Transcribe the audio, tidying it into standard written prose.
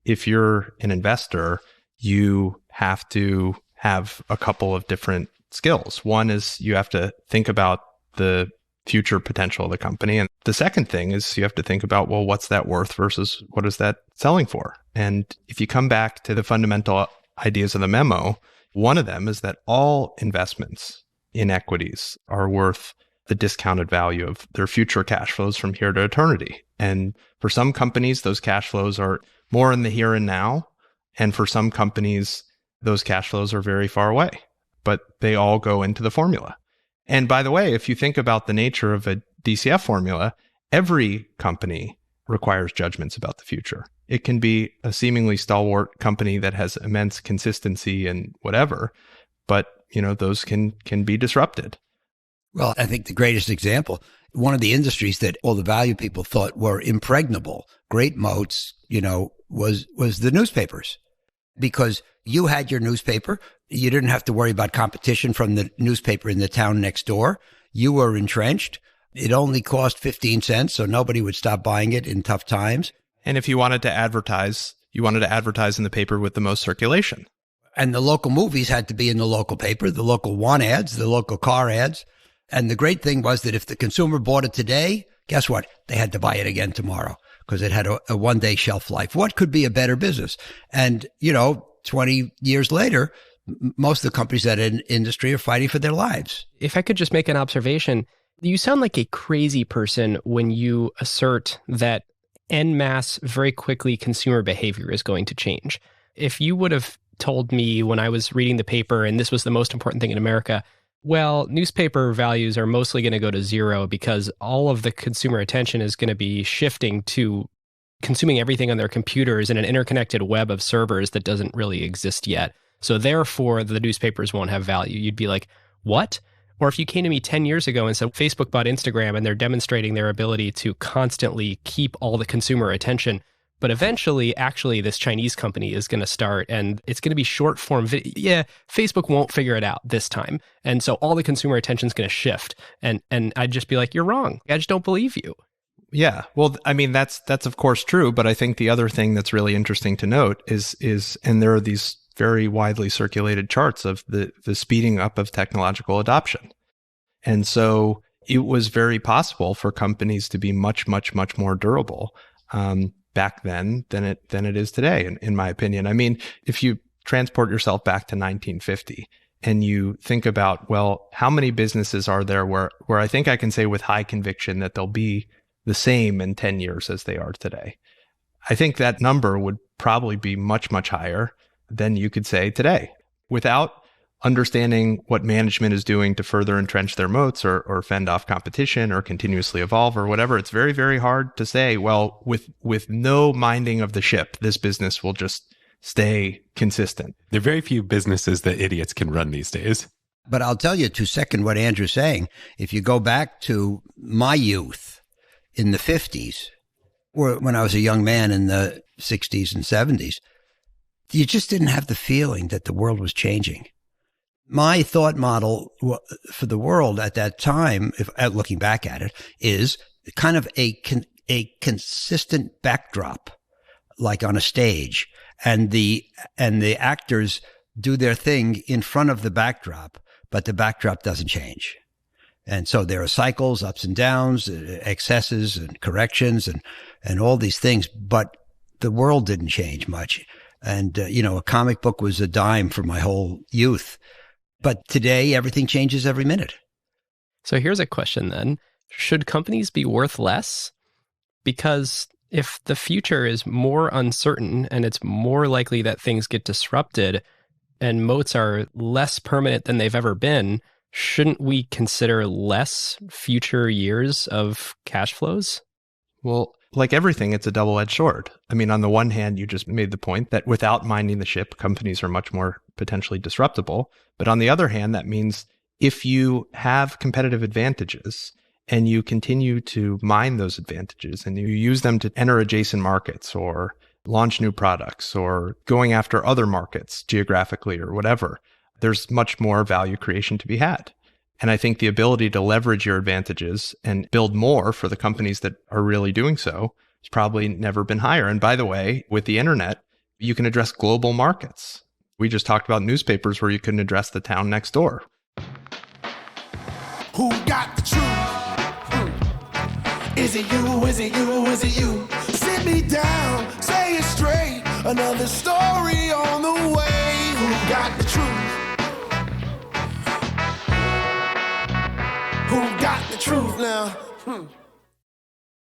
if you're an investor, you have to have a couple of different skills. One is you have to think about the future potential of the company. And the second thing is you have to think about, well, what's that worth versus what is that selling for? And if you come back to the fundamental ideas of the memo, one of them is that all investments in equities are worth the discounted value of their future cash flows from here to eternity. And for some companies, those cash flows are more in the here and now. And for some companies, those cash flows are very far away, but they all go into the formula. And by the way, if you think about the nature of a DCF formula, every company requires judgments about the future. It can be a seemingly stalwart company that has immense consistency and whatever, but those can be disrupted. Well, I think the greatest example, one of the industries that all the value people thought were impregnable, great moats, was the newspapers. Because you had your newspaper, you didn't have to worry about competition from the newspaper in the town next door. You were entrenched. It only cost 15 cents, so nobody would stop buying it in tough times. And if you wanted to advertise, in the paper with the most circulation. And the local movies had to be in the local paper, the local want ads, the local car ads. And the great thing was that if the consumer bought it today, guess what? They had to buy it again tomorrow because it had a one-day shelf life. What could be a better business? And, 20 years later, most of the companies that are in industry are fighting for their lives. If I could just make an observation, you sound like a crazy person when you assert that en masse, very quickly, consumer behavior is going to change. If you would have told me when I was reading the paper, and this was the most important thing in America, well, newspaper values are mostly going to go to zero because all of the consumer attention is going to be shifting to consuming everything on their computers in an interconnected web of servers that doesn't really exist yet. So therefore, the newspapers won't have value. You'd be like, what? Or if you came to me 10 years ago and said, Facebook bought Instagram and they're demonstrating their ability to constantly keep all the consumer attention, but eventually, actually, this Chinese company is going to start and it's going to be short form video. Yeah, Facebook won't figure it out this time. And so all the consumer attention is going to shift. And I'd just be like, you're wrong. I just don't believe you. Yeah. Well, I mean, that's of course true. But I think the other thing that's really interesting to note is, and there are these very widely circulated charts of the speeding up of technological adoption. And so it was very possible for companies to be much, much, much more durable back then than it is today, in my opinion. I mean, if you transport yourself back to 1950 and you think about, well, how many businesses are there where I think I can say with high conviction that they'll be the same in 10 years as they are today? I think that number would probably be much, much higher than you could say today. Without understanding what management is doing to further entrench their moats or fend off competition or continuously evolve or whatever, it's very, very hard to say, well, with no minding of the ship, this business will just stay consistent. There are very few businesses that idiots can run these days. But I'll tell you to second what Andrew's saying. If you go back to my youth in the 50s, or when I was a young man in the 60s and 70s, you just didn't have the feeling that the world was changing. My thought model for the world at that time, looking back at it, is kind of a consistent backdrop, like on a stage, and the actors do their thing in front of the backdrop, but the backdrop doesn't change. And so there are cycles, ups and downs, excesses and corrections and all these things, but the world didn't change much. And, a comic book was a dime for my whole youth. But today, everything changes every minute. So here's a question then. Should companies be worth less? Because if the future is more uncertain and it's more likely that things get disrupted and moats are less permanent than they've ever been, shouldn't we consider less future years of cash flows? Well, like everything, it's a double-edged sword. I mean, on the one hand, you just made the point that without minding the ship, companies are much more potentially disruptible. But on the other hand, that means if you have competitive advantages and you continue to mine those advantages and you use them to enter adjacent markets or launch new products or going after other markets geographically or whatever, there's much more value creation to be had. And I think the ability to leverage your advantages and build more for the companies that are really doing so has probably never been higher. And by the way, with the internet, You can address global markets. We just talked about newspapers where you couldn't address the town next door. Who got the truth? Is it you? Is it you? Is it you? Sit me down, say it straight. Another story on the way. Who got the truth? Who got the truth now?